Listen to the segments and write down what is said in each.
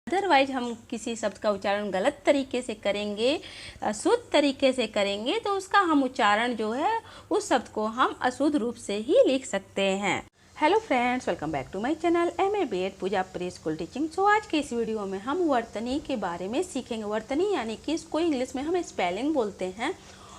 Otherwise हम किसी शब्द का उच्चारण गलत तरीके से करेंगे, अशुद्ध तरीके से करेंगे, तो उसका हम उच्चारण जो है उस शब्द को हम अशुद्ध रूप से ही लिख सकते हैं। Hello friends, welcome back to my channel MA B.Ed Pooja pre school teaching. So आज के इस वीडियो में हम वर्तनी के बारे में सीखेंगे। वर्तनी यानी कि इसको इंग्लिश में हम स्पेलिंग बोलते हैं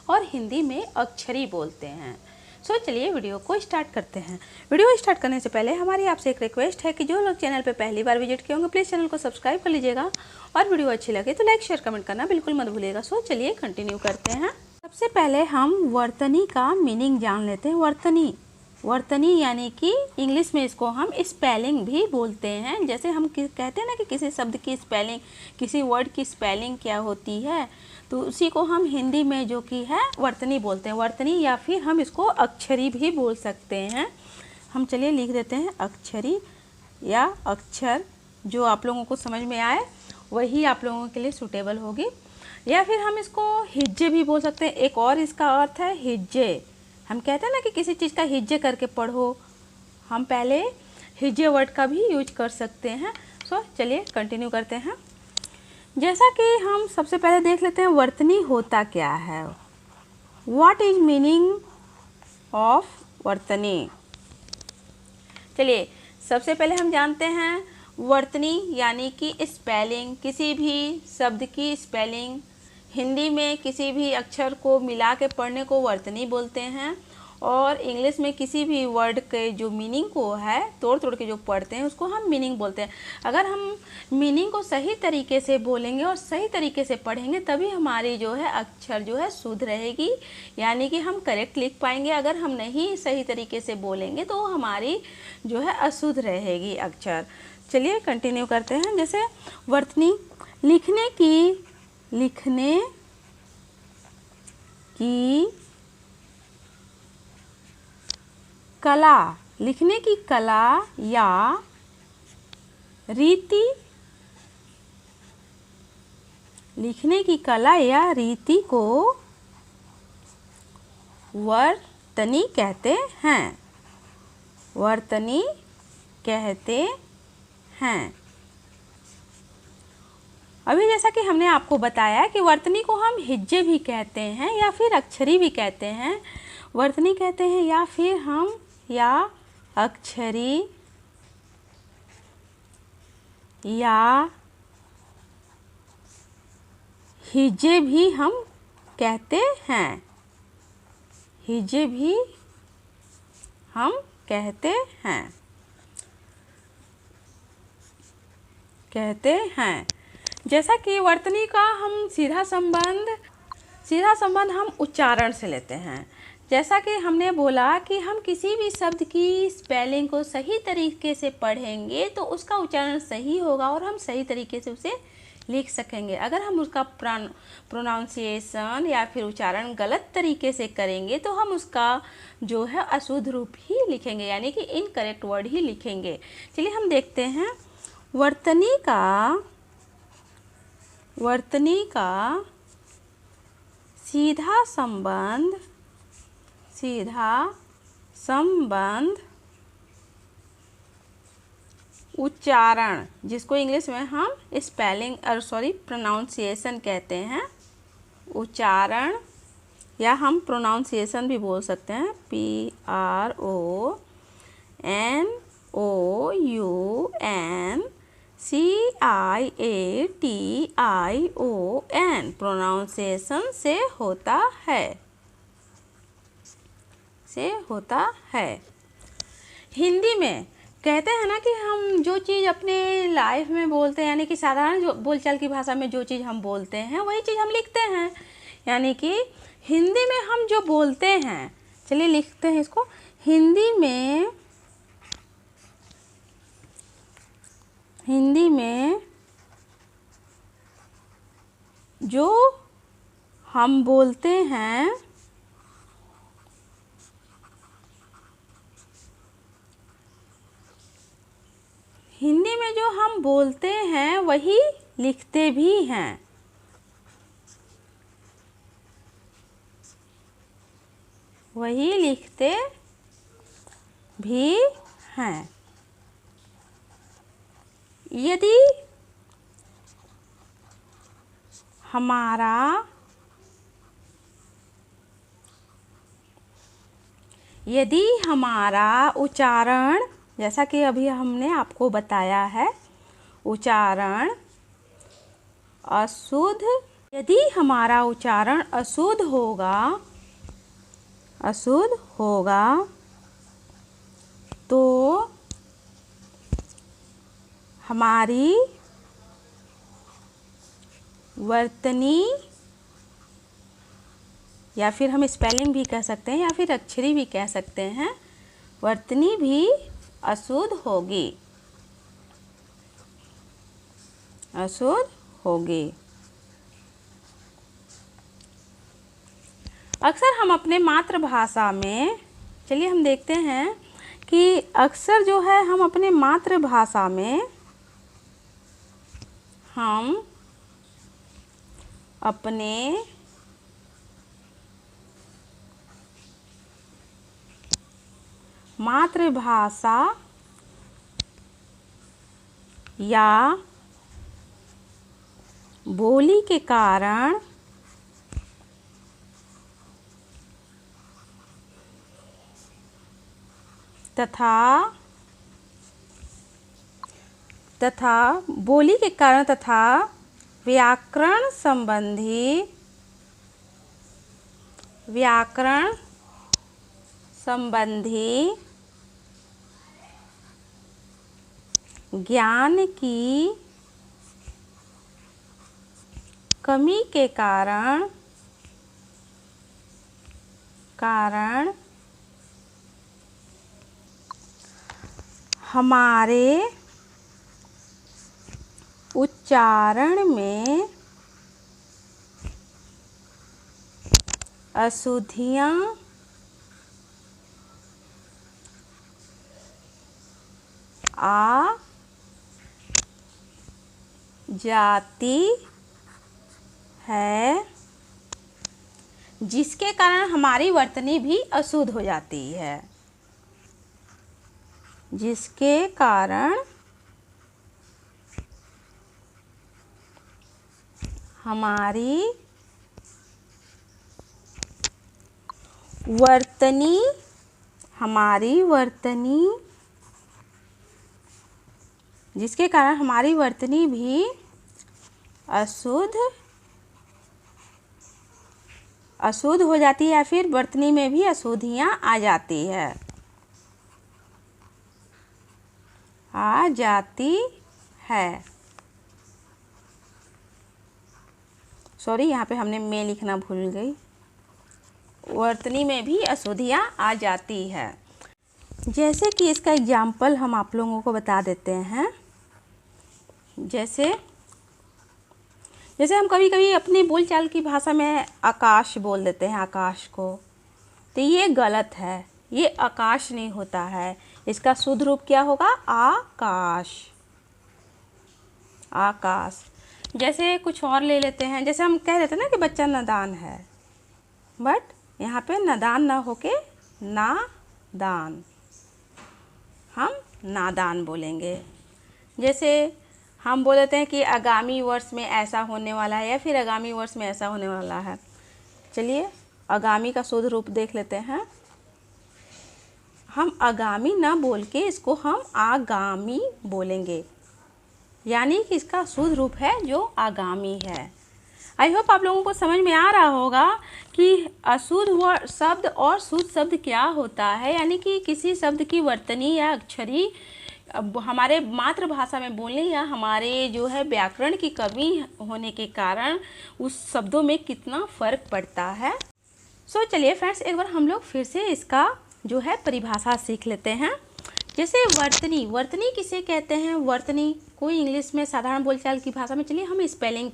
और हिंदी में अक्षरी बोलते हैं। सो चलिए वीडियो को स्टार्ट करते हैं। वीडियो स्टार्ट करने से पहले हमारी आपसे एक रिक्वेस्ट है कि जो लोग चैनल पे पहली बार विजिट किए होंगे प्लीज़ चैनल को सब्सक्राइब कर लीजिएगा और वीडियो अच्छी लगे तो लाइक शेयर कमेंट करना बिल्कुल मत भूलिएगा। सो चलिए कंटिन्यू करते हैं। सबसे पहले हम वर्तनी का मीनिंग जान लेते हैं। वर्तनी यानी कि इंग्लिश में इसको हम स्पेलिंग भी बोलते हैं। जैसे हम कहते हैं ना कि किसी शब्द की स्पेलिंग, किसी वर्ड की स्पेलिंग क्या होती है, तो उसी को हम हिंदी में जो कि है वर्तनी बोलते हैं। वर्तनी या फिर हम इसको अक्षरी भी बोल सकते हैं। हम चलिए लिख देते हैं अक्षरी या अक्षर, जो आप लोगों को समझ में आए वही आप लोगों के लिए सूटेबल होगी। या फिर हम इसको हिज्जे भी बोल सकते हैं। एक और इसका अर्थ है हिज्जे। हम कहते हैं ना कि किसी चीज़ का हिज्जे करके पढ़ो, हम पहले हिज्जे वर्ड का भी यूज कर सकते हैं। सो चलिए कंटिन्यू करते हैं। जैसा कि हम सबसे पहले देख लेते हैं वर्तनी होता क्या है। व्हाट इज मीनिंग ऑफ वर्तनी। चलिए सबसे पहले हम जानते हैं वर्तनी यानी कि स्पेलिंग, किसी भी शब्द की स्पेलिंग। हिंदी में किसी भी अक्षर को मिला के पढ़ने को वर्तनी बोलते हैं और इंग्लिश में किसी भी वर्ड के जो मीनिंग को है तोड़ तोड़ के जो पढ़ते हैं उसको हम मीनिंग बोलते हैं। अगर हम मीनिंग को सही तरीके से बोलेंगे और सही तरीके से पढ़ेंगे तभी हमारी जो है अक्षर जो है शुद्ध रहेगी, यानी कि हम करेक्ट लिख पाएंगे। अगर हम नहीं सही तरीके से बोलेंगे तो हमारी जो है अशुद्ध रहेगी अक्षर। चलिए कंटिन्यू करते हैं। जैसे वर्तनी लिखने की कला, लिखने की कला या रीति, लिखने की कला या रीति को वर्तनी कहते हैं। वर्तनी कहते हैं। अभी जैसा कि हमने आपको बताया कि वर्तनी को हम हिज्जे भी कहते हैं या फिर अक्षरी भी कहते हैं। वर्तनी कहते हैं या फिर हम या अक्षरी या हिज्जे भी हम कहते हैं। हिज्जे भी हम कहते हैं। जैसा कि वर्तनी का हम सीधा संबंध हम उच्चारण से लेते हैं। जैसा कि हमने बोला कि हम किसी भी शब्द की स्पेलिंग को सही तरीके से पढ़ेंगे तो उसका उच्चारण सही होगा और हम सही तरीके से उसे लिख सकेंगे। अगर हम उसका प्रोनाउंसिएशन या फिर उच्चारण गलत तरीके से करेंगे तो हम उसका जो है अशुद्ध रूप ही लिखेंगे, यानी कि इनकरेक्ट वर्ड ही लिखेंगे। चलिए हम देखते हैं वर्तनी का सीधा संबंध उच्चारण, जिसको इंग्लिश में हम प्रोनाउंसिएशन कहते हैं। उच्चारण या हम प्रोनाउंसिएशन भी बोल सकते हैं। PRONOUNCIATION प्रोनाउंसिएशन से होता है। हिंदी में कहते हैं ना कि हम जो चीज़ अपने लाइफ में बोलते हैं, यानी कि साधारण जो बोलचाल की भाषा में जो चीज़ हम बोलते हैं वही चीज़ हम लिखते हैं। यानी कि हिंदी में हम जो बोलते हैं, चलिए लिखते हैं इसको। हिंदी में जो हम बोलते हैं वही लिखते भी हैं। यदि हमारा यदि हमारा उच्चारण, जैसा कि अभी हमने आपको बताया है, उच्चारण अशुद्ध, यदि हमारा उच्चारण अशुद्ध होगा तो हमारी वर्तनी, या फिर हम स्पेलिंग भी कह सकते हैं या फिर अक्षरी भी कह सकते हैं, वर्तनी भी अशुद्ध होगी, अशुद्ध होगी। अक्सर हम अपने मातृभाषा में, चलिए हम देखते हैं कि अक्सर जो है हम अपने मातृभाषा में हम अपने मातृभाषा या बोली के कारण तथा बोली के कारण तथा व्याकरण संबंधी ज्ञान की कमी के कारण हमारे उच्चारण में अशुद्धियाँ आ जाती है, जिसके कारण हमारी वर्तनी भी अशुद्ध हो जाती है, जिसके कारण हमारी वर्तनी जिसके कारण हमारी वर्तनी भी अशुद्ध हो जाती है, या फिर वर्तनी में भी अशुद्धियाँ आ जाती है। सॉरी, यहाँ पे हमने में लिखना भूल गई। वर्तनी में भी अशुद्धियाँ आ जाती है। जैसे कि इसका एग्जाम्पल हम आप लोगों को बता देते हैं। जैसे हम कभी कभी अपनी बोलचाल की भाषा में आकाश बोल देते हैं, आकाश को, तो ये गलत है। ये आकाश नहीं होता है, इसका शुद्ध रूप क्या होगा? आकाश। जैसे कुछ और ले लेते हैं, जैसे हम कह देते हैं ना कि बच्चा नादान है, बट यहाँ पे नादान ना होके नादान, हम नादान बोलेंगे। जैसे हम बोल देते हैं कि आगामी वर्ष में ऐसा होने वाला है, या फिर आगामी वर्ष में ऐसा होने वाला है। चलिए आगामी का शुद्ध रूप देख लेते हैं। हम आगामी ना बोल के इसको हम आगामी बोलेंगे, यानी कि इसका शुद्ध रूप है जो आगामी है। आई होप आप लोगों को समझ में आ रहा होगा कि अशुद्ध शब्द और शुद्ध शब्द क्या होता है। यानी कि किसी शब्द की वर्तनी या अक्षरी हमारे मातृभाषा में बोलने या हमारे जो है व्याकरण की कमी होने के कारण उस शब्दों में कितना फ़र्क पड़ता है। चलिए फ्रेंड्स, एक बार हम लोग फिर से इसका जो है परिभाषा सीख लेते हैं। जैसे वर्तनी किसे कहते हैं? वर्तनी कोई इंग्लिश में साधारण बोलचाल की भाषा में, चलिए हम स्पेलिंग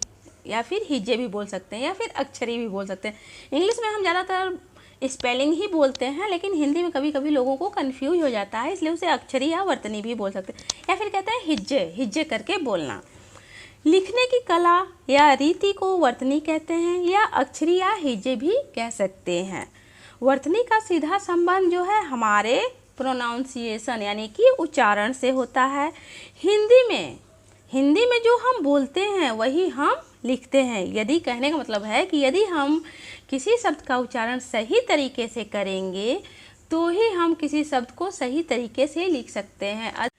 या फिर हिज्जे भी बोल सकते हैं या फिर अक्षरी भी बोल सकते हैं। इंग्लिश में हम ज़्यादातर स्पेलिंग ही बोलते हैं, लेकिन हिंदी में कभी कभी लोगों को कंफ्यूज हो जाता है, इसलिए उसे अक्षरी या वर्तनी भी बोल सकते हैं, या फिर कहते हैं हिज्जे करके बोलना। लिखने की कला या रीति को वर्तनी कहते हैं, या अक्षरी या हिज्जे भी कह सकते हैं। वर्तनी का सीधा संबंध जो है हमारे प्रोनाउंसिएशन यानी कि उच्चारण से होता है। हिंदी में जो हम बोलते हैं वही हम लिखते हैं। यदि कहने का मतलब है कि यदि हम किसी शब्द का उच्चारण सही तरीके से करेंगे तो ही हम किसी शब्द को सही तरीके से लिख सकते हैं।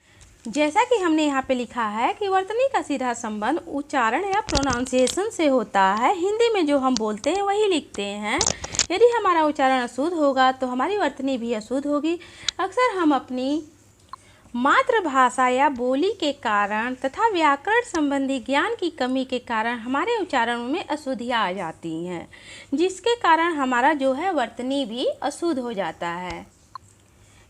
जैसा कि हमने यहाँ पे लिखा है कि वर्तनी का सीधा संबंध उच्चारण या प्रोनाउंसिएशन से होता है। हिंदी में जो हम बोलते हैं वही लिखते हैं। यदि हमारा उच्चारण अशुद्ध होगा तो हमारी वर्तनी भी अशुद्ध होगी। अक्सर हम अपनी मातृभाषा या बोली के कारण तथा व्याकरण संबंधी ज्ञान की कमी के कारण हमारे उच्चारणों में अशुद्धियाँ आ जाती हैं, जिसके कारण हमारा जो है वर्तनी भी अशुद्ध हो जाता है।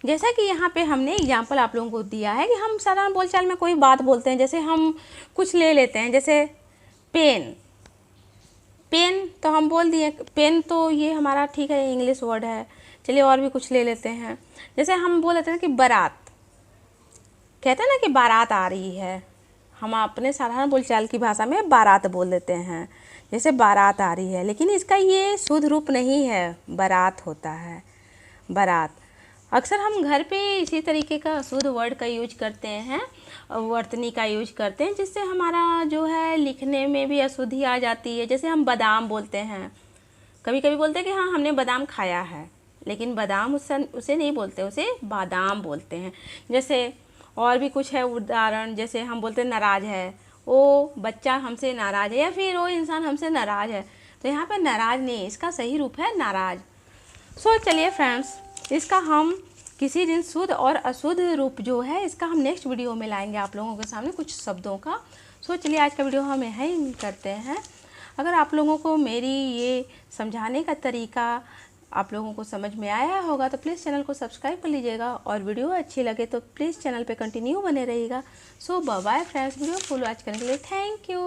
जैसा कि यहाँ पे हमने एग्जाम्पल आप लोगों को दिया है कि हम साधारण बोलचाल में कोई बात बोलते हैं, जैसे हम कुछ ले लेते हैं, जैसे पेन। पेन तो हम बोल दिए, पेन तो ये हमारा ठीक है इंग्लिश वर्ड है। चलिए और भी कुछ ले लेते हैं, जैसे हम बोल देते हैं कि बारात। कहते हैं ना कि बारात आ रही है, हम अपने साधारण बोलचाल की भाषा में बारात बोल देते हैं, जैसे बारात आ रही है, लेकिन इसका ये शुद्ध रूप नहीं है, बारात होता है, बारात। अक्सर हम घर पे इसी तरीके का शुद्ध वर्ड का यूज करते हैं, वर्तनी का यूज करते हैं, जिससे हमारा जो है लिखने में भी अशुद्धि आ जाती है। जैसे हम बादाम बोलते हैं, कभी कभी बोलते हैं कि हाँ हमने बादाम खाया है, लेकिन बादाम उसे नहीं बोलते, उसे बादाम बोलते हैं। जैसे और भी कुछ है उदाहरण, जैसे हम बोलते हैं नाराज़ है, वो बच्चा हमसे नाराज़ है या फिर वो इंसान हमसे नाराज़ है, तो यहाँ पर नाराज़ नहीं, इसका सही रूप है नाराज़। सो चलिए फ्रेंड्स, इसका हम किसी दिन शुद्ध और अशुद्ध रूप जो है इसका हम नेक्स्ट वीडियो में लाएंगे आप लोगों के सामने कुछ शब्दों का। सो चलिए आज का वीडियो हम यहीं करते हैं। अगर आप लोगों को मेरी ये समझाने का तरीका आप लोगों को समझ में आया होगा तो प्लीज़ चैनल को सब्सक्राइब कर लीजिएगा, और वीडियो अच्छी लगे तो प्लीज़ चैनल पे कंटिन्यू बने रहिएगा। So bye bye friends, video full watch करने के लिए थैंक यू।